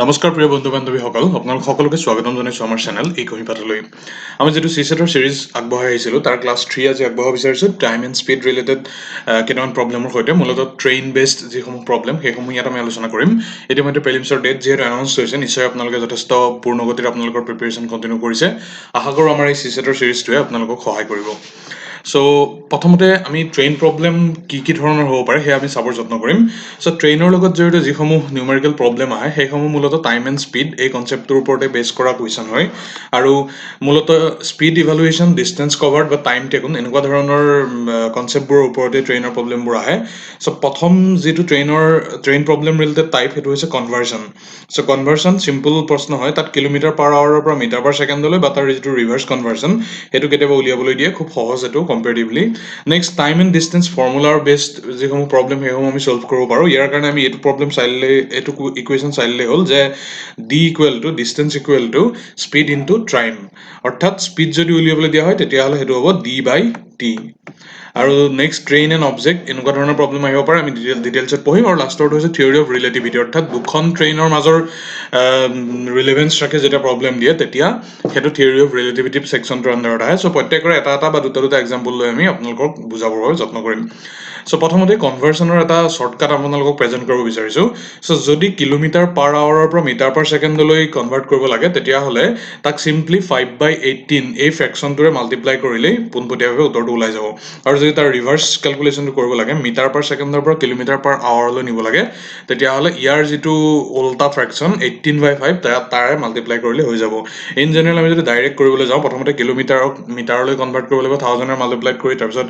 নমস্কাৰ প্ৰিয় বন্ধু বান্ধৱীসকল, আপোনালোক সকলোকে স্বাগতম জনাইছোঁ আমাৰ চেনেল এই কহিপাতলৈ। আমি যিটো চিছেটৰ সিৰিজ আগবঢ়াই আহিছিলোঁ তাৰ ক্লাছ 3 আজি আগবঢ়াব বিচাৰিছোঁ টাইম এণ্ড স্পীড ৰিলেটেড কেইটামান প্ৰব্লেমৰ সৈতে, মূলতঃ ট্ৰেইন বেছড যিসমূহ প্ৰব্লেম সেইসমূহ ইয়াত আমি আলোচনা কৰিম। ইতিমধ্যে প্ৰিলিমছৰ ডেট যিহেতু এনাউন্স হৈছে, নিশ্চয় আপোনালোকে যথেষ্ট পূৰ্ণগতিত আপোনালোকৰ প্ৰিপেৰেশ্যন কণ্টিনিউ কৰিছে। আশা কৰোঁ আমাৰ এই চিছেটৰ সিৰিজটোৱে আপোনালোকক সহায় কৰিব। চ' প্ৰথমতে আমি ট্ৰেইন প্ৰব্লেম কি ধৰণৰ হ'ব পাৰে সেয়া আমি চাবৰ যত্ন কৰিম। চ' ট্ৰেইনৰ লগত জড়িত যিসমূহ নিউমেৰিকেল প্ৰব্লেম আহে সেইসমূহ মূলতঃ টাইম এণ্ড স্পীড এই কনচেপ্টটোৰ ওপৰতে বেছ কৰা কুৱেশ্যন হয়। আৰু মূলতঃ স্পীড ইভালুৱেশ্যন, ডিষ্টেঞ্চ কভাৰ্ড বা টাইম টেকন এনেকুৱা ধৰণৰ কনচেপ্টবোৰৰ ওপৰতে ট্ৰেইনৰ প্ৰব্লেমবোৰ আহে। চ' প্ৰথম যিটো ট্ৰেইন প্ৰব্লেম ৰিলেটেড টাইপ সেইটো হৈছে কনভাৰ্জন। চ' কনভাৰ্জন চিম্পল প্ৰশ্ন হয়, তাত কিলোমিটাৰ পাৰ আৱাৰৰ পৰা মিটাৰ পাৰ ছেকেণ্ডলৈ বা তাৰ যিটো ৰিভাৰ্ছ কনভাৰ্জন সেইটো কেতিয়াবা উলিয়াবলৈ দিয়ে, খুব সহজ এইটো comparatively. Next time and distance ফৰ্মুলাৰ বেছড যিসমূহ প্ৰব্লেম সেইসমূহ আমি ছল্ভ কৰিব পাৰোঁ। ইয়াৰ কাৰণে আমি এইটো প্ৰব্লেম চাইলে এইটো ইকুৱেশ্যন চাইলে হ'ল যে D equal to distance equal to speed into time, অৰ্থাৎ স্পীড যদি উলিয়াবলৈ দিয়া হয় তেতিয়াহ'লে সেইটো হ'ব ডি বাই টি। আৰু নেক্সট ট্ৰেইন এণ্ড অবজেক্ট এনেকুৱা ধৰণৰ প্ৰব্লেম আহিব পাৰে, আমি ডিটেইলছত পঢ়িম। আৰু লাষ্টৰটো হৈছে থিয়ৰী অফ ৰিলেটিভিটি, অৰ্থাৎ দুখন ট্ৰেইনৰ মাজৰ ৰিলেভেঞ্চ ৰাখি যেতিয়া প্ৰব্লেম দিয়ে তেতিয়া সেইটো থিয়ৰী অফ ৰিলেটিভিটি ছেকশ্যনটোৰ আণ্ডাৰত আহে। চ' প্ৰত্যেকৰে এটা বা দুটা এক্সাম্পল লৈ আমি আপোনালোকক বুজাবৰ বাবে যত্ন কৰিম। চ' প্ৰথমতে কনভাৰ্চনৰ এটা শ্বৰ্টকাট আপোনালোকক প্ৰেজেণ্ট কৰিব বিচাৰিছোঁ। চ' যদি কিলোমিটাৰ পাৰ আৱাৰৰ পৰা মিটাৰ পাৰ ছেকেণ্ডলৈ কনভাৰ্ট কৰিব লাগে তেতিয়াহ'লে তাক চিম্পলি 5/18 এই ফ্ৰেকশ্যনটোৰে মাল্টিপ্লাই কৰিলেই পোনপটীয়াভাৱে উত্তৰটো ওলাই যাব। আৰু যদি তাৰ ৰিভাৰ্ছ কেলকুলেশ্যনটো কৰিব লাগে, মিটাৰ পাৰ ছেকেণ্ডৰ পৰা কিলোমিটাৰ পাৰ আৱাৰলৈ নিব লাগে, তেতিয়াহ'লে ইয়াৰ যিটো উল্টা ফ্ৰেকশ্যন 18/5 তাৰে মাল্টিপ্লাই কৰিলে হৈ যাব। ইন জেনেৰেল আমি যদি ডাইৰেক্ট কৰিবলৈ যাওঁ, প্ৰথমতে কিলোমিটাৰক মিটাৰলৈ কনভাৰ্ট কৰিব লাগিব 1000ৰ মাল্টিপ্লাই কৰি, তাৰপিছত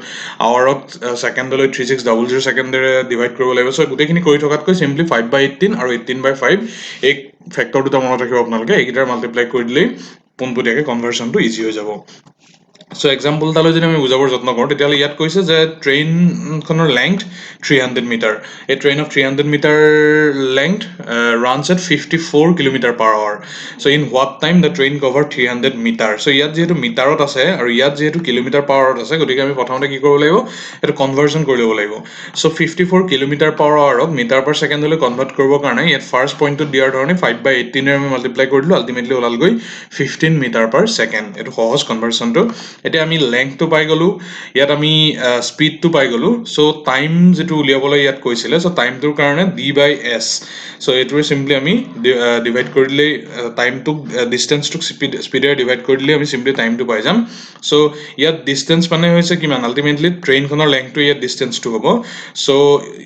আৱাৰক ছেকেণ্ডলৈ 3600 ছেকেণ্ডেৰে ডিভাইড কৰিব লাগিব। চ' গোটেইখিনি কৰি থকাতকৈ চিম্পলি 5/18 আৰু 18/5 এই ফেক্টৰ দুটা মনত ৰাখিব আপোনালোকে, এইকেইটাৰ মাল্টিপ্লাই কৰি দিলেই পোনপটীয়াকৈ কনভাৰ্চনটো ইজি হৈ যাব। চ' এক্সাম্পল এটালৈ যদি আমি বুজাবৰ যত্ন কৰোঁ, তেতিয়াহ'লে ইয়াত কৈছে যে ট্ৰেইনখনৰ লেংথ 300 মিটাৰ। এই train of 300 metre length runs at 54 kilometre per hour. So' in what time the train cover 300 metre. So' ইয়াত যিহেতু মিটাৰত আছে আৰু ইয়াত যিহেতু কিলোমিটাৰ পাৰ আৱাৰত আছে, গতিকে আমি প্ৰথমতে কি কৰিব লাগিব, এইটো কনভাৰ্জন কৰি ল'ব লাগিব। চ' 54 কিলোমিটাৰ পাৰ আৱাৰক মিটাৰ পাৰ ছেকেণ্ডলৈ কনভাৰ্ট কৰিবৰ কাৰণে ইয়াত ফাৰ্ষ্ট পইণ্টটোত দিয়াৰ ধৰণে 5/18 আমি মাল্টিপ্লাই কৰি দিলোঁ, আল্টিমেটলি ওলালগৈ 15 মিটাৰ পাৰ ছেকেণ্ড। এইটো সহজ কনভাৰ্চনটো। এতিয়া আমি লেংথটো পাই গ'লোঁ, ইয়াত আমি স্পীডটো পাই গ'লোঁ। চ' টাইম যিটো উলিয়াবলৈ ইয়াত কৈছিলে, চ' টাইমটোৰ কাৰণে D/S। চ' এইটোৱে চিম্পলি আমি ডিভাইড কৰি দিলেই টাইমটোক ডিষ্টেঞ্চটোক স্পীডেৰে ডিভাইড কৰি দিলেই আমি চিম্পলি টাইমটো পাই যাম। চ' ইয়াত ডিষ্টেঞ্চ মানে হৈছে কিমান, আল্টিমেটলি ট্ৰেইনখনৰ লেংথটো ইয়াত ডিষ্টেঞ্চটো হ'ব। চ'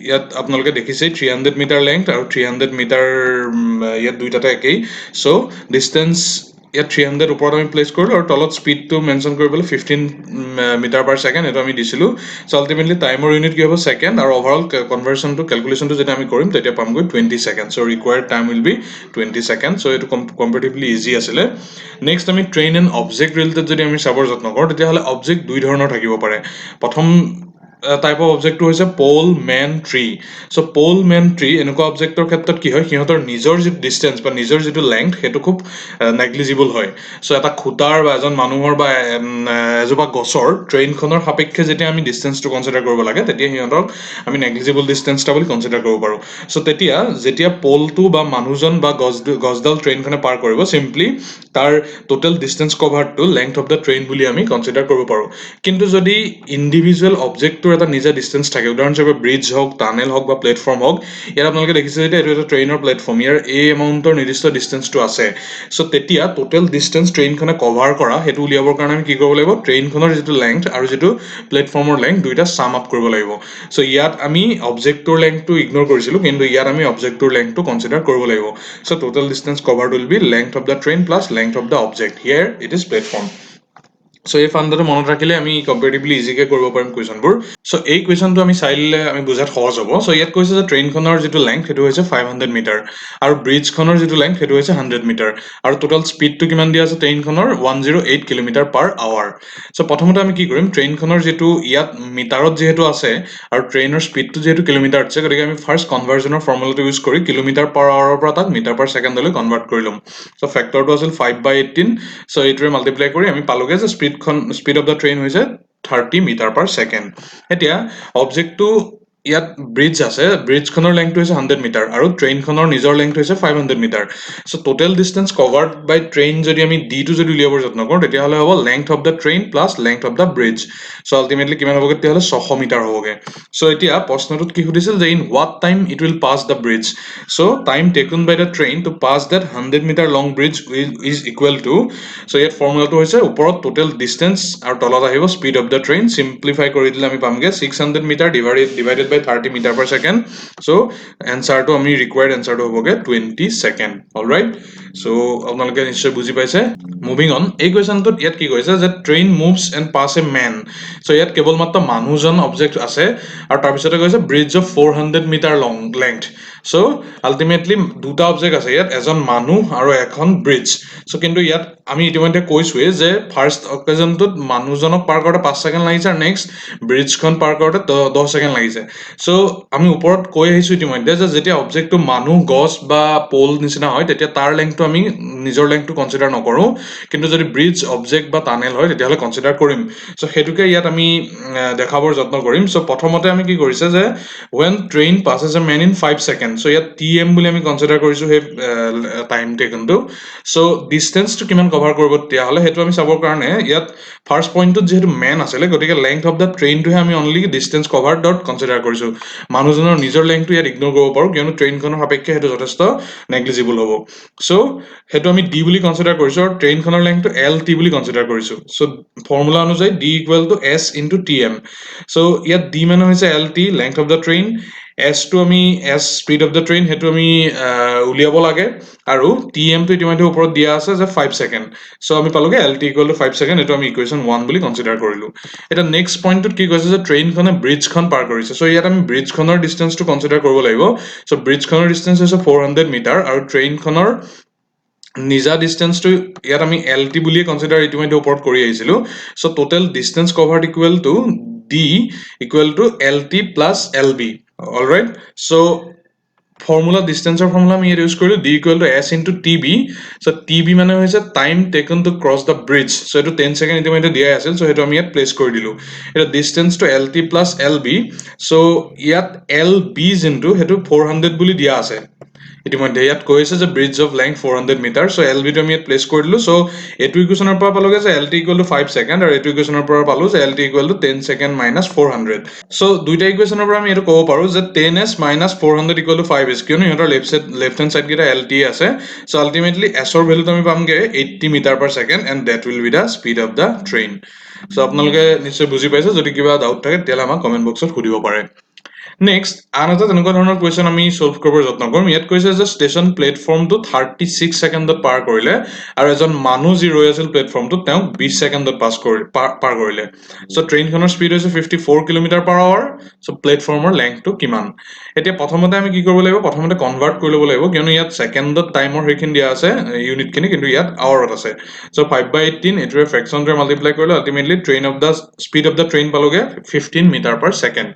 ইয়াত আপোনালোকে দেখিছেই 300 মিটাৰ লেংথ আৰু 300 মিটাৰ ইয়াত দুইটাতে একেই। চ' ডিষ্টেঞ্চ ইয়াত 300 ওপৰত আমি প্লেচ কৰিলোঁ আৰু তলত স্পীডটো মেনশ্যন কৰিবলৈ 15 মিটাৰ পাৰ ছেকেণ্ড এইটো আমি দিছিলোঁ। চ' আল্টিমেটলি টাইমৰ ইউনিট কি হ'ব, ছেকেণ্ড, আৰু অভাৰঅল কনভাৰ্চনটো কেলকুলেশ্যনটো যেতিয়া আমি কৰিম তেতিয়া পামগৈ 20 second. So' required time will be 20 second. So' এইটো কম্পেৰেটিভলি ইজি আছিলে। নেক্সট আমি ট্ৰেইন এণ্ড অবজেক্ট ৰিলেটেড যদি আমি চাবৰ যত্ন কৰোঁ, তেতিয়াহ'লে অবজেক্ট দুই ধৰণৰ থাকিব পাৰে। প্ৰথম টাইপ অফ অবজেক্টটো হৈছে প'ল, মেন, ট্ৰী। চ' প'ল, মেন, ট্ৰী এনেকুৱা অবজেক্টৰ ক্ষেত্ৰত কি হয়, সিহঁতৰ নিজৰ যিটো ডিষ্টেঞ্চ বা নিজৰ যিটো লেংথ সেইটো খুব নেগলিজিবল হয়। চ' এটা খুটাৰ বা এজন মানুহৰ বা এজোপা গছৰ ট্ৰেইনখনৰ সাপেক্ষে যেতিয়া আমি ডিষ্টেঞ্চটো কনচিডাৰ কৰিব লাগে, তেতিয়া সিহঁতক আমি নেগলিজিবল ডিষ্টেঞ্চ এটা বুলি কনচিডাৰ কৰিব পাৰোঁ। চ' যেতিয়া প'লটো বা মানুহজন বা গছডাল ট্ৰেইনখনে পাৰ কৰিব, চিম্পলি তাৰ টোটেল ডিষ্টেঞ্চ কভাৰটো লেংথ অফ দ্য ট্ৰেইন বুলি আমি কনচিডাৰ কৰিব পাৰোঁ। কিন্তু যদি ইণ্ডিভিজুৱেল অবজেক্টটোৰ এটা নিজা ডিষ্টেঞ্চ থাকে, উদাহৰণস্বৰূপে ব্ৰিজ হওক, টানেল হওক বা প্লেটফৰ্ম হওক, ইয়াত আপোনালোকে দেখিছে যে এইটো এটা ট্ৰেইনৰ প্লেটফৰ্ম, ইয়াৰ এই এমাউণ্টৰ নিৰ্দিষ্ট ডিষ্টেঞ্চটো আছে। চ' তেতিয়া টোটেল ডিষ্টেঞ্চ ট্ৰেইনখনে কভাৰ কৰা সেইটো উলিয়াবৰ কাৰণে আমি কি কৰিব লাগিব, ট্ৰেইনখনৰ যিটো লেংথ আৰু যিটো প্লেটফৰ্মৰ লেংথ দুইটা ছাম আপ কৰিব লাগিব। চ' ইয়াত আমি অবজেক্টটোৰ লেংথটো ইগন'ৰ কৰিছিলোঁ, কিন্তু ইয়াত আমি অবজেক্টটোৰ লেংথটো কনচিডাৰ কৰিব লাগিব। So' total distance covered will be length of the train plus length of the object. Here it is platform. So' এই ফাণ্ডাটো মনত ৰাখিলে আমি কম্পেৰেটিভলি ইজিকৈ কৰিব পাৰিম কুৱেশ্যনবোৰ। চ' এই কুৱেশ্যনটো আমি চাই দিলে আমি বুজাত সহজ হ'ব। চ' ইয়াত কৈছে যে ট্ৰেইনখনৰ যিটো লেংথ সেইটো হৈছে 500 মিটাৰ আৰু ব্ৰিজখনৰ যিটো লেংথ সেইটো হৈছে 100 মিটাৰ আৰু টোটেল স্পীডটো কিমান দিয়া আছে ট্ৰেইনখনৰ 108 কিলোমিটাৰ পাৰ আৱাৰ। চ' প্ৰথমতে আমি কি কৰিম, ট্ৰেইনখনৰ যিটো ইয়াত মিটাৰত যিহেতু আছে আৰু ট্ৰেইনৰ স্পীডটো যিহেতু কিলোমিটাৰত আছে, গতিকে আমি ফাৰ্ষ্ট কনভাৰ্জনৰ ফৰ্মুলাটো ইউজ কৰি কিলোমিটাৰ পাৰ আৱাৰৰ পৰা তাক মিটাৰ পাৰ ছেকেণ্ডলৈ কনভাৰ্ট কৰি ল'ম। চ' ফেক্টৰটো আছিল 5/18। চ' এইটোৰে মাল্টিপ্লাই কৰি আমি পালোগে যে স্পীড অফ দ্য ট্ৰেইন হৈছে 30 মিটাৰ পাৰ ছেকেণ্ড। এতিয়া অবজেক্টটো ইয়াত ব্ৰিজ আছে ব্ৰিজখনৰ লেংথটো হৈছে 100 মিটাৰ আৰু ট্ৰেইনখনৰ নিজৰ লেংথটো হৈছে 500 metre so total distance covered by train যদি আমি ডি টো যদি উলিয়াবৰ যত্ন কৰোঁ তেতিয়াহ'লে হ'ব length of the train plus length of the bridge so ultimately কিমান হ'বগে তেতিয়াহ'লে 600 মিটাৰ হ'বগে সো এতিয়া প্ৰশ্নটোত কি সুধিছিল যে in what time it will pass the bridge so time taken by the train to pass that 100 metre long bridge is equal to so ইয়াত ফৰ্মুলাটো হৈছে ওপৰত টোটেল ডিসটেন্স আৰু তলত আহিব speed of the train simplify কৰি দিলে আমি পামগে 600 metre divided by 30 metre per second so এনসাৰটো আমি ৰিকোয়াৰ্ড এনসাৰটো হ'বগে 20 সেকেন্ড অলৰাইট সো আপোনালোকে নিশ্চয় বুজি পাইছে মুভিং অন এই কোৱেশ্চনটোত ইয়াত কি কৈছে যে train moves and pass a man so ইয়াত কেৱল মাত্ৰ মানুহজন অবজেক্ট আছে আৰু তাৰ পিছতে কৈছে bridge of 400 metre long length so ultimately দুটা অবজেক্ট আছে ইয়াত এজন মানুহ আৰু এখন ব্ৰিজ সো কিন্তু ইয়াত আমি ইতিমধ্যে কৈছোৱে যে ফাৰ্স্ট অকেজনটোত মানুহজনক পাৰ কৰোতে 5 সেকেন্ড লাগিছে আৰু নেক্সট ব্ৰিজখন পাৰ কৰোতে 10 সেকেন্ড লাগিছে সো আমি ওপৰত কৈ আহিছো ইতিমধ্যে যে যেতিয়া অবজেক্টটো মানুহ গছ বা পোল নিচিনা হয় তেতিয়া তাৰ লেংথটো আমি নিজৰ লেংথটো কনসিডাৰ নকৰো কিন্তু যদি ব্ৰিজ অবজেক্ট বা টানেল হয় তেতিয়াহ'লে কনসিডাৰ কৰিম সো হেতুকে ইয়াত আমি দেখাবৰ যত্ন কৰিম সো প্ৰথমতে আমি কি কৰিছে যে when train passes a man in 5 seconds so ইয়াত tm বুলি আমি কনসিডাৰ কৰিছো হে টাইম টেকনটো সো ডিসটেন্সটো কিমান কভাৰ কৰিব তেতিয়াহ'লে হেতু আমি চাবৰ কাৰণে ইয়াত ফাৰ্স্ট পইণ্টত যেহেতু মেন আছিলে গতিকে লেংথ অফ দ্য ট্ৰেইনটোহে আমি only distance cover dot consider কৰিছো মানুহজনৰ নিজৰ লেংথটো ইয়াত ইগনোৰ কৰিব পাৰো কিয়নো ট্ৰেইনখনৰ সাপেক্ষে হেতু যথেষ্ট নেগলিজিবল হ'ব সো হেতু আমি ডি বুলি কনসিডাৰ কৰিছো আৰু ট্ৰেইনখনৰ লেংথটো এল টি বুলি কনসিডাৰ কৰিছো সো ফৰ্মুলা অনুযায়ী d equal to s into tm so ইয়াত d মানে হৈছে lt length of the train s টো আমি s speed of the train হেতু আমি উলিয়াব লাগে আৰু tm টো ইতিমধ্যে ওপৰত দিয়া আছে যে 5 সেকেন্ড সো আমি পালোগে lt ইকুৱেল টু 5 সেকেন্ড এটো আমি ইকুৱেশ্যন 1 বুলি কনসিডাৰ কৰিলো এটা নেক্সট পইণ্টত কি কৈছে যে ট্ৰেইনখনে ব্ৰিজখন পাৰ কৰিছে সো ইয়াত আমি ব্ৰিজখনৰ ডিসটেন্সটো কনসিডাৰ কৰিব লাগিব সো ব্ৰিজখনৰ ডিসটেন্স হৈছে 400 মিটাৰ আৰু ট্ৰেইনখনৰ নিজা ডিসটেন্সটো ইয়াত আমি lt বুলি কনসিডাৰ ইতিমধ্যে ওপৰত কৰি আহিছিলো so total distance covered equal to d equal to lt plus lb alright so formula ডিসটেন্সৰ ফৰ্মুলা আমি ইউজ কৰিলো d equal to s into tb so tb মানে হৈছে time taken to cross the bridge so এটো 10 second ইতিমধ্যে দিয়া আছিল so হেতু আমি ইয়াত প্লেস কৰি দিলো এটা distance to lt plus lb so ইয়াত lb ইনটু হেতু 400 বুলি দিয়া আছে ইতিমধ্যে ইয়াত কৈছে যে bridge of length 400 metre so lb টো আমি ইয়াত প্লেস কৰি দিলো সো এটো ইকুৱেশ্যনৰ পৰা পালোগে যে lt ইকুৱেল টু 5 সেকেন্ড আৰু এটো ইকুৱেশ্যনৰ পৰা পালো যে lt equal to 10 second minus 400 so দুইটা ইকুৱেশ্যনৰ পৰা আমি এটো ক'ব পাৰো যে 10s minus 400 equal to 5s কিয়নো ইহঁতৰ লেফট হ্যান্ড সাইড গিটা lt আছে সো আলটিমেটলি s ৰ ভ্যালুটো আমি পামগে 80 metre per second and that will be the speed of the train so আপোনালোকে নিশ্চয় বুজি পাইছে যদি কিবা ডাউট থাকে তেতিয়াহ'লে আমাক কমেন্ট বক্সত সুধিব পাৰে নেক্সট আন এটা তেনেকুৱা ধৰণৰ কুৱেশ্যন আমি সলভ কৰিবৰ যত্ন কৰিম ইয়াত কৈছে যে ষ্টেচন প্লেটফৰ্মটো 36 সেকেন্ডত পাৰ কৰিলে আৰু এজন মানুহ যি ৰৈ আছিল প্লেটফৰ্মটোত তেওঁ 20 সেকেন্ডত পাৰ কৰিলে সো ট্ৰেইনখনৰ স্পীড হৈছে 54 কিলোমিটাৰ পাৰ আৱাৰ সো প্লেটফৰ্মৰ লেংথটো কিমান এতিয়া প্ৰথমতে আমি কি কৰিব লাগিব প্ৰথমতে কনভাৰ্ট কৰি ল'ব লাগিব কিয়নো ইয়াত সেকেন্ডত টাইমৰ হেখিনি দিয়া আছে ইউনিট খিনি কিন্তু ইয়াত আৱাৰত আছে সো 5/18 এটোৰে ফ্ৰেকচনটোৰে মাল্টিপ্লাই কৰিলে ultimately train of the speed of the train পালোগে 15 মিটাৰ পাৰ সেকেন্ড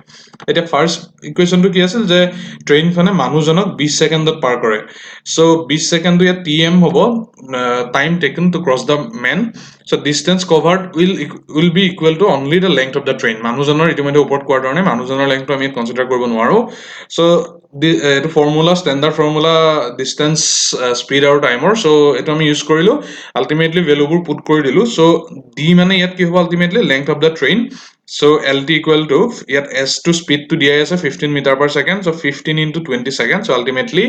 এটা ফাৰ্স্ট ইকুৱেশ্যনটো কি আছিল যে ট্ৰেইনখনে মানুহজনক 20 সেকেন্ডত পাৰ কৰে সো 20 সেকেন্ডটো ইয়াত tm হ'ব time taken to cross the man so distance covered will be equal to only the length of the train মানুহজনৰ ইতিমধ্যে ওপৰত কোৱাৰ ধৰণে মানুহজনৰ লেংথটো আমি কনসিডাৰ কৰিব নোৱাৰো সো এটো formula standard formula distance speed আৰু টাইমৰ সো এটো আমি ইউজ কৰিলো আলটিমেটলি ভ্যালুবোৰ পুট কৰি দিলো সো d মানে ইয়াত কি হ'ব ultimately length of the train so lt equal to yet s to speed to dia is 15 meter per second so 15 into 20 seconds so ultimately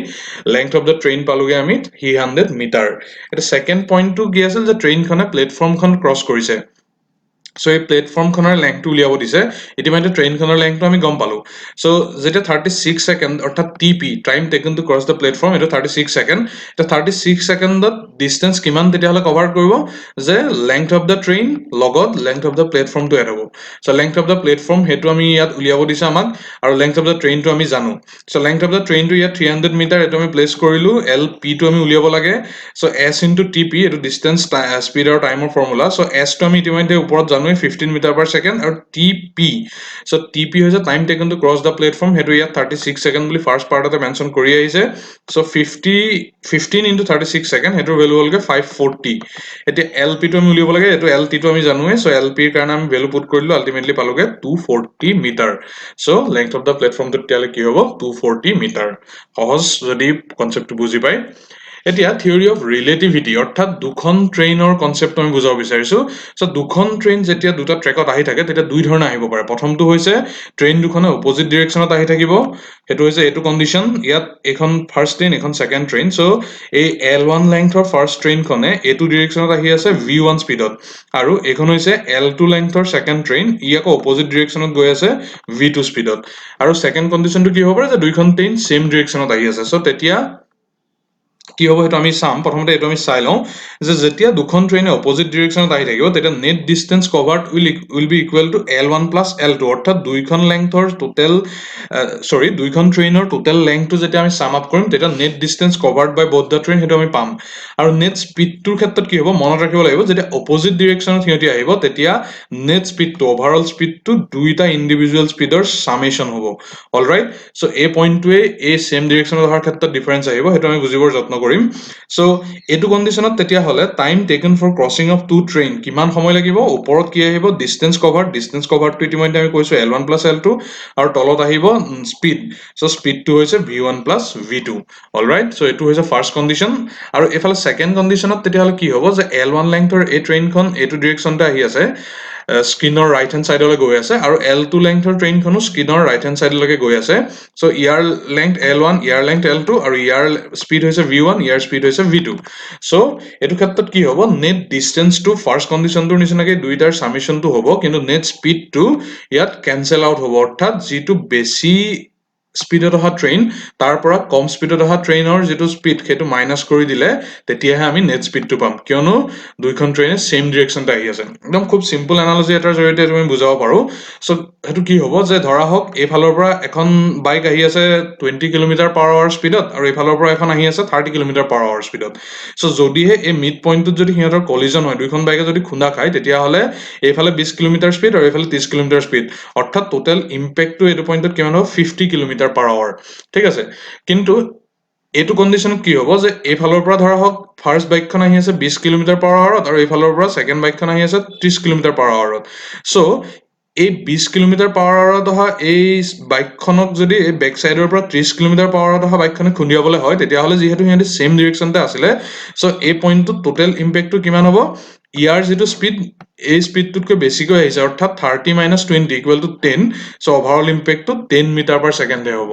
length of the train paluge ami 300 meter eta second point to gi asel je train khone platform khon cross korise so এই প্লেটফৰ্মখনৰ লেংথটো উলিয়াব দিছে ইতিমধ্যে ট্ৰেইনখনৰ লেংথটো আমি গম পালো so যেটা 36 second অৰ্থাৎ TP time taken to cross the platform এটো 36 সেকেন্ড এটা 36 সেকেন্ডত ডিসটেন্স কিমান তেতিয়াহলে কভাৰ কৰিব যে লেংথ অফ দ্য ট্ৰেইন লগত লেংথ অফ দ্য প্লেটফৰ্মটো এড হ'ব so length of the platform হেতু আমি ইয়াত উলিয়াব দিছে আমাক আৰু লেংথ অফ দ্য ট্ৰেইনটো আমি জানো সো লেংথ অফ দ্য ট্ৰেইনটো ইয়াত 300 মিটাৰ এটো আমি প্লেস কৰিলো lp টো আমি উলিয়াব লাগে সো s ইনটু tp এটো ডিসটেন্স স্পীড আৰু টাইমৰ ফৰ্মুলা সো s টো আমি ইতিমধ্যে ওপৰত জানো 15 মিটাৰ পাৰ সেকেন্ড আৰু tp সো tp হৈছে time taken to cross the platform হেতু ইয়াত 36 সেকেন্ড বুলি ফাৰ্স্ট পাৰ্টতে মেনশন কৰি আহিছে সো 15 into 36 সেকেন্ড হেতুৰ ভ্যালু ভ্যালু হলগে 540 এতিয়া LP টো আমি উলিয়াব লাগে এটো LT টো আমি জানোৱে সো LP এৰ কাৰণে আমি ভ্যালু পুট কৰিলো আলটিমেটলি পালোগে 240 metre so length of the platform টো তেতিয়ালে কি হ'ব 240 মিটাৰ সহজ যদি কনসেপ্টটো বুজি পায় এতিয়া থিওৰি অফ ৰিলেটিভিটি অৰ্থাৎ দুখন ট্ৰেইনৰ কনসেপ্ট আমি বুজাব বিচাৰিছো সো দুখন ট্ৰেইন যেতিয়া দুটা ট্ৰেকত আহি থাকে তেতিয়া দুই ধৰণে আহিব পাৰে প্ৰথমটো হৈছে ট্ৰেইন দুখনে অপোজিট ডাইৰেকশনত আহি থাকিব হেতু হৈছে এটো কন্ডিশন ইয়াত এখন ফাৰ্স্ট ট্ৰেইন এখন সেকেন্ড ট্ৰেইন সো এই L1 লেংথৰ ফাৰ্স্ট ট্ৰেইন খনে এটো ডাইৰেকশনত আহি আছে V1 স্পিডত আৰু এখন হৈছে L2 লেংথৰ সেকেন্ড ট্ৰেইন ই আকৌ অপোজিট ডাইৰেকশনত গৈ আছে V2 স্পিডত আৰু সেকেন্ড কন্ডিশনটো কি হ'ব পাৰে যে দুইখন ট্ৰেইন সেম ডাইৰেকশনত আহি আছে সো তেতিয়া কি হ'ব হেতু আমি চাম প্ৰথমতে এটো আমি চাই লওঁ যে যেতিয়া দুখন ট্ৰেইনে অপোজিট ডাইৰেকশনত আহি থাকিব তেতিয়া net distance covered will be equal to L1 plus L2 অৰ্থাৎ দুইখন লেংথৰ টোটাল দুইখন ট্ৰেইনৰ টোটাল লেংথটো যেতিয়া আমি সাম আপ কৰিম তেতিয়া নেট ডিসটেন্স কভাৰড বাই বোথ দা ট্ৰেইন হেতু আমি পাম আৰু নেট স্পিডটোৰ ক্ষেত্ৰত কি হ'ব মনত ৰাখিব লাগিব যেতিয়া অপোজিট ডাইৰেকশনত হিয়তি আহিব তেতিয়া নেট স্পিডটো ওভাৰঅল স্পিডটো দুইটা ইন্ডিভিজুয়াল স্পিডৰ সামেশন হ'ব অলৰাইট সো এই পইণ্টটোৱে এই সেম ডাইৰেকশনত অহাৰ ক্ষেত্ৰত ডিফাৰেন্স আহিব হেতু আমি বুজিবৰ যত্ন কৰিম সো এটো কন্ডিশনত তেতিয়া হলে time taken for crossing of two train কিমান সময় লাগিব ওপৰত কি আহিব ডিসটেন্স কভাৰড টু ইতিমধ্যে আমি কৈছো L1 প্লাস L2 আৰু তলত আহিব স্পিড সো স্পিডটো হৈছে V1 plus V2 alright so এটো হৈছে ফাৰ্স্ট কন্ডিশন আৰু এফালে সেকেন্ড কন্ডিশনত তেতিয়া হলে কি হ'ব যে L1 লেংথৰ এই ট্ৰেইনখন এটো ডাইৰেকশনতে আহি আছে স্ক্ৰিনৰ ৰাইট হ্যান্ড সাইডলৈ গৈ আছে আৰু L2 লেংথৰ ট্ৰেইনখনো স্ক্ৰিনৰ ৰাইট হ্যান্ড সাইডলৈকে গৈ আছে সো ইয়াৰ লেংথ L1 ইয়াৰ লেংথ L2 আৰু ইয়াৰ স্পিড হৈছে V1 ইয়াৰ স্পিড হৈছে V2 সো এটো ক্ষেত্ৰত কি হ'ব নেট ডিসটেন্স টু ফাৰ্স্ট কন্ডিশনটোৰ নিচিনাকৈ দুইটাৰ সামেশনটো হ'ব কিন্তু নেট স্পিডটো ইয়াত ক্যান্সেল আউট হ'ব অৰ্থাৎ যেটো বেছি স্পিডত অহা ট্ৰেইন তাৰ পৰা কম স্পিডত অহা ট্ৰেইনৰ যেটো স্পিড হেতু মাইনাস কৰি দিলে তেতিয়াহে আমি নেট স্পিডটো পাম কিয়নো দুইখন ট্ৰেইনে সেম ডাইৰেকশনতে আহি আছে একদম খুব সিম্পল এনালজি এটাৰ জৰিয়তে তুমি বুজাব পাৰো সো হেতু কি হ'ব যে ধৰা হওক এইফালৰ পৰা এখন বাইক আহি আছে 20 কিলোমিটাৰ পাৰ আৱাৰ স্পিডত আৰু এইফালৰ পৰা এখন আহি আছে 30 কিলোমিটাৰ পাৰ আৱাৰ স্পিডত সো যদিহে এই মিড পইণ্টত যদি হিয়তৰ কলিজন হয় দুইখন বাইকে যদি খুন্দা খায় তেতিয়া হলে এইফালে 20 কিলোমিটাৰ স্পিড আৰু এইফালে 30 কিলোমিটাৰ স্পিড অৰ্থাৎ টোটাল ইম্প্যাক্টটো এটো পইণ্টত কিমান হ'ব 50 কিলোমিটাৰ পাৰ আৱাৰ ঠিক আছে কিন্তু এটো কন্ডিশনত কি হ'ব যে এইফালৰ পৰা ধৰা হওক ফাৰ্স্ট বাইকখন আহি আছে 20 কিলোমিটাৰ পাৰ আৱাৰত আৰু এইফালৰ পৰা সেকেন্ড বাইকখন আহি আছে 30 কিলোমিটাৰ পাৰ আৱাৰত সো এই 20 কিলোমিটাৰ পাৰ আৱাৰত অহা এই বাইকখনক যদি এই বেক সাইডৰ পৰা 30 কিলোমিটাৰ পাৰ আৱাৰত অহা বাইকখনে খুন্দিয়াবলৈ হয় তেতিয়া হলে যেহেতু হিয়তি সেম ডাইৰেকশনতে আছিলে সো এই পইণ্টটো টোটাল ইম্প্যাক্টটো কিমান হ'ব ইয়াৰ যেটো স্পিড এই স্পিডটোতকৈ বেছিকৈ আহিছে অৰ্থাৎ 30 - 20 ইকুৱেল টু 10 সো ওভাৰঅল ইম্প্যাক্টটো 10 মিটাৰ পাৰ সেকেন্ডে হ'ব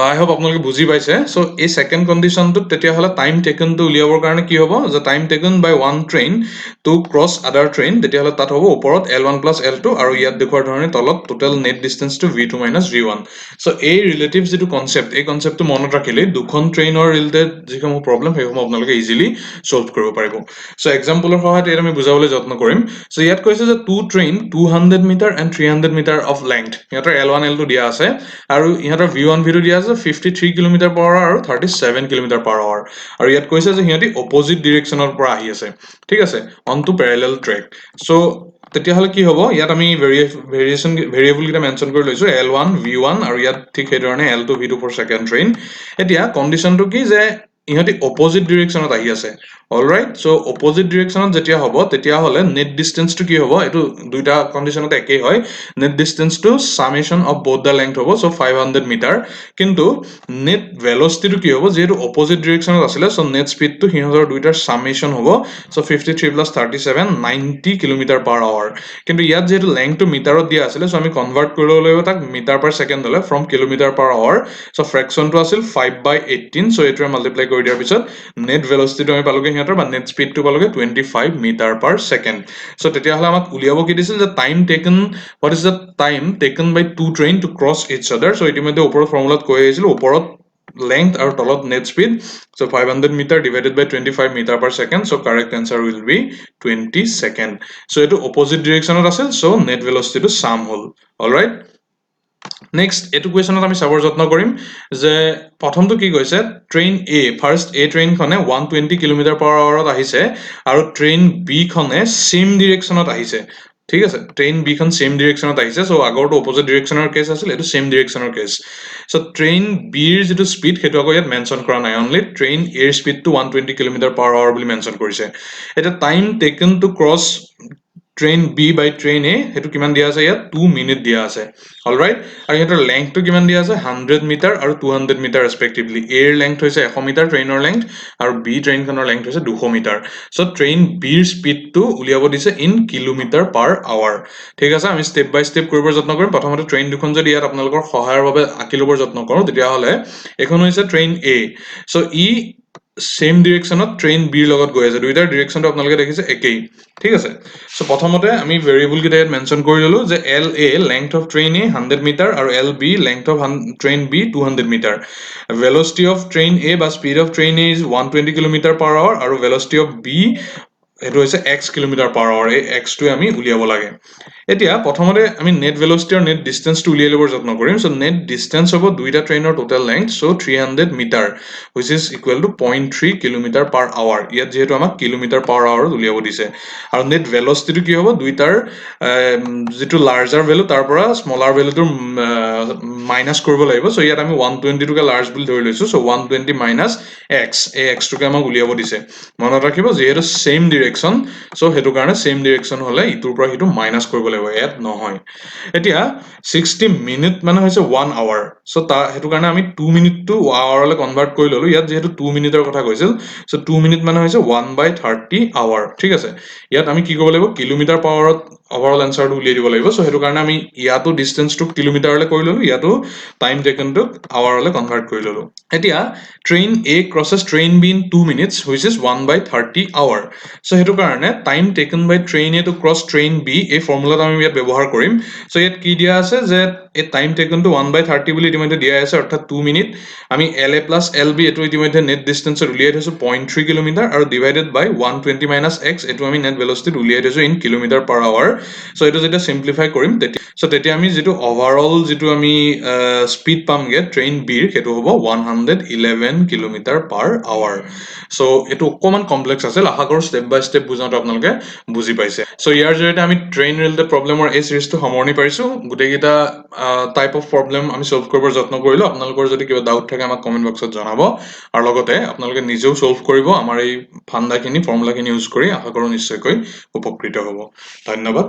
আই হোপ আপোনালোকে বুজি পাইছে সো এই সেকেন্ড কন্ডিশনটো তেতিয়া হলে টাইম টেকেন টু উলিয়াবৰ কাৰণে কি হ'ব যে টাইম টেকেন বাই ওয়ান ট্ৰেইন টু ক্ৰস আদাৰ ট্ৰেইন তেতিয়া হলে তাত হ'ব ওপৰত L1 প্লাস L2 আৰু ইয়াত দেখুৱাৰ ধৰণে তলত total net distance to V2 - V1 so এই ৰিলেটিভ যেটো কনসেপ্ট এই কনসেপ্টটো মনত ৰাখিলে দুখন ট্ৰেইনৰ ৰিলেটেড যিসমূহ প্ৰবলেম সেইসমূহ আপোনালোকে ইজিলি সলভ কৰিব পাৰিব সো এক্সাম্পলৰ সহায়ত এটা আমি বুজাবলৈ যত্ন কৰিম সো ইয়াত কৈছে যে two train 200 metre and 300 metre of length ইহঁতৰ L1 L2 দিয়া আছে আৰু ইহঁতৰ V1 V2 দিয়া আছে 53 কিলোমিটাৰ পাৰ আৱাৰ আৰু 37 কিলোমিটাৰ পাৰ আৱাৰ আৰু ইয়াত কৈছে যে হিয়তি অপোজিট ডাইৰেকশনৰ পৰা আহি আছে ঠিক আছে অন টু প্যাৰালেল ট্ৰেক সো তেতিয়া হলে কি হ'ব ইয়াত আমি ভেৰিয়েবল কিটা মেনশন কৰি লৈছো L1 V1 আৰু ইয়াত ঠিক সেই ধৰণে L2 V2 for second train এতিয়া কন্ডিশনটো কি যে ইহঁতি অপোজিট ডাইৰেকশনত আহি আছে অলৰাইট সো অপোজিট ডাইৰেকশনত যেতিয়া হ'ব তেতিয়া হলে নেট ডিসটেন্সটো কি হ'ব এটো দুইটা কন্ডিশনতে একেই হয় নেট ডিসটেন্সটো summation of both the length হ'ব সো 500 মিটাৰ কিন্তু নেট ভেলোসিটিটো কি হ'ব যেহেতু অপোজিট ডাইৰেকশনত আছিলে সো নেট স্পিডটো হিহঁতৰ দুইটাৰ সামেশন হ'ব সো 53 + 37 90 কিলোমিটাৰ পাৰ আৱাৰ কিন্তু ইয়াত যেহেতু লেংথটো মিটাৰত দিয়া আছিলে সো আমি কনভাৰ্ট কৰিব লাগিব তাক মিটাৰ পাৰ সেকেন্ড হলে from kilometre per hour so ফ্ৰেকশনটো আছিল 5/18 সো এটোৱে মাল্টিপ্লাই কৰি দিয়াৰ পিছত নেট ভেলোসিটিটো আমি পালোগে হিহঁতৰ বা নেট স্পিডটো পালোগে 25 মিটাৰ পাৰ সেকেন্ড সো তেতিয়া হলে আমাক উলিয়াব কি দিছিল যে time taken what is the time taken by two train to cross each other so ইতিমধ্যে ওপৰৰ ফৰ্মুলাত কৈ আহিছিল ওপৰত length আৰু তলত net speed so 500 meter divided by 25 meter per second so correct answer will be 20 second so এটো opposite directionত আছিল so net velocity টো sum হল all right নেক্সট এটো কোৱেশ্যনত আমি চাবৰ যত্ন কৰিম যে প্ৰথমটো কি কৈছে ট্ৰেইন A ফাৰ্স্ট A ট্ৰেইনখনে 120 কিলোমিটাৰ পাৰ আৱাৰত আহিছে আৰু ট্ৰেইন B খনে সেম ডাইৰেকশনত আহিছে ঠিক আছে ট্ৰেইন বি খন সেম ডিৰেকশ্যনত আহিছে সো আগৰটো অপোজিট ডিৰেকশ্যনৰ কেছ আছিল এটো সেম ডিৰেকশ্যনৰ কেছ সো ট্ৰেইন বিৰ যেটো স্পীড হেতু আকৌ ইয়াত মেনশন কৰা নাই অনলি ট্ৰেইন এৰ স্পীড টু 120 km/h বুলি মেনশন কৰিছে এটা time taken to cross train B by train এ হেতু কিমান দিয়া আছে ইয়াত 2 মিনিট দিয়া আছে অলৰাইট আৰু হেতৰ লেংথটো কিমান দিয়া আছে 100 মিটাৰ আৰু 200 মিটাৰ ৰেসপেক্টিভলি এৰ লেংথ হৈছে 100 মিটাৰ ট্ৰেইনৰ লেংথ আৰু বি ট্ৰেইনখনৰ লেংথ হৈছে 200 মিটাৰ সো ট্ৰেইন বিৰ স্পীডটো উলিয়াব দিছে ইন কিলোমিটাৰ/আৱাৰ ঠিক আছে আমি স্টেপ বাই স্টেপ কৰিবৰ যত্ন কৰিম প্ৰথমতে ট্ৰেইন দুখন যদি ইয়াত আপোনালোকৰ সহায়ৰ বাবে আঁকি ল'বৰ যত্ন কৰোঁ তেতিয়া হলে এখন হৈছে ট্ৰেইন এ সো ই সেম ডিৰেকশ্যনত ট্ৰেইন বিৰ লগত গৈ আছে দুইটাৰ ডিৰেকশ্যনটো আপোনালোকে দেখিছে একেই ঠিক আছে সো প্ৰথমতে আমি ভেৰিয়েবল কেইটা ইয়াত মেনশন কৰি ললো যে L A length of train A 100 metre আৰু L B length of train B 200 metre velocity of train A বা speed of train A is 120 km/h আৰু velocity of B এটো হৈছে x km/h এই x টো আমি উলিয়াব লাগে এতিয়া প্ৰথমতে আমি নেট ভেলোচিটি আৰু নেট ডিসটেন্স টো উলিয়াই লবৰ যত্ন কৰিম সো নেট ডিসটেন্স হ'ব দুইটা ট্ৰেইনৰ total length so 300 metre which is equal to 0.3 km/h ইয়াত যেহেতু আমাক km/h উলিয়াব দিছে আৰু নেট ভেলোচিটি টো কি হ'ব দুইটাৰ যেটো লাৰ্জাৰ ভ্যালু তাৰ পৰা স্মলাৰ ভ্যালুটো মাইনাস কৰিব লাগিব সো ইয়াত আমি 120 টোকে লাৰ্জ বুলি ধৰি লৈছো সো 120 মাইনাস x এই x টোকে আমাক উলিয়াব দিছে মনত ৰাখিব যেহেতু সেম ডিৰেকশ্যন সো হেতু কাৰণে সেম ডিৰেকশ্যন হলে ইটোৰ পৰা হিটো মাইনাস কৰিব লাগিব ইয়াত নহয় এতিয়া 60 মিনিট মানে হৈছে 1 আৱাৰ সো তা হেতু কাৰণে আমি 2 মিনিট টু আৱাৰলৈ কনভাৰ্ট কৰি ললো ইয়াত যেহেতু 2 মিনিটৰ কথা কৈছিল সো 2 মিনিট মানে হৈছে 1/30 আৱাৰ ঠিক আছে ইয়াত আমি কি কৰিব লাগিব কিলোমিটাৰ/আৱাৰত overall answer টো উলিয়াই দিব লাগিব সো হেতু কাৰণে আমি ইয়াতো ডিসটেন্স টো কিলোমিটাৰলৈ কৰি ললো ইয়াতো টাইম টেকেন টো আৱাৰলৈ কনভাৰ্ট কৰি ললো এতিয়া train A crosses train B in 2 minutes which is 1/30 hour so হেতু কাৰণে time taken by train A to cross train B এই ফৰ্মুলাটো আমি ইয়াত ব্যৱহাৰ কৰিম সো ইয়াত কি দিয়া আছে যে এই টাইম টেকেন টো 1/30 বুলি ইতিমধ্যে দিয়া আছে অৰ্থাৎ 2 মিনিট আমি LA plus LB এটো ইতিমধ্যে নেট ডিসটেন্সত উলিয়াই থৈছো 0.3 কিলোমিটাৰ আৰু ডিভাইডেড বাই 120 minus x এটো আমি নেট ভেলোচিটি উলিয়াই থৈছো ইন কিলোমিটাৰ/আৱাৰ সো এটো যেতিয়া সিম্পলিফাই কৰিম তেতিয়া আমি যেটো ওভাৰঅল যেটো আমি স্পীড পামগে ট্ৰেইন বিৰ হেতু হ'ব 111 km/h সো এটো অকমান কমপ্লেক্স আছে আশা কৰো স্টেপ বাই স্টেপ বুজাওতে আপোনালোকে বুজি পাইছে সো ইয়াৰ জৰিয়তে আমি ট্ৰেইন ৰিলেটেড প্ৰবলেমৰ এই সিৰিজটো সামৰণি পাইছো গুটেকিটা টাইপ অফ প্ৰবলেম আমি সলভ কৰিবৰ যত্ন কৰিলো আপোনালোকৰ যদি কিবা ডাউট থাকে আমাক কমেন্ট বক্সত জনাব আৰু লগতে আপোনালোকে নিজেও সলভ কৰিব আমাৰ এই ফান্দাখিনি ফৰ্মুলাখিনি ইউজ কৰি আশা কৰো নিশ্চয়কৈ উপকৃত হ'ব ধন্যবাদ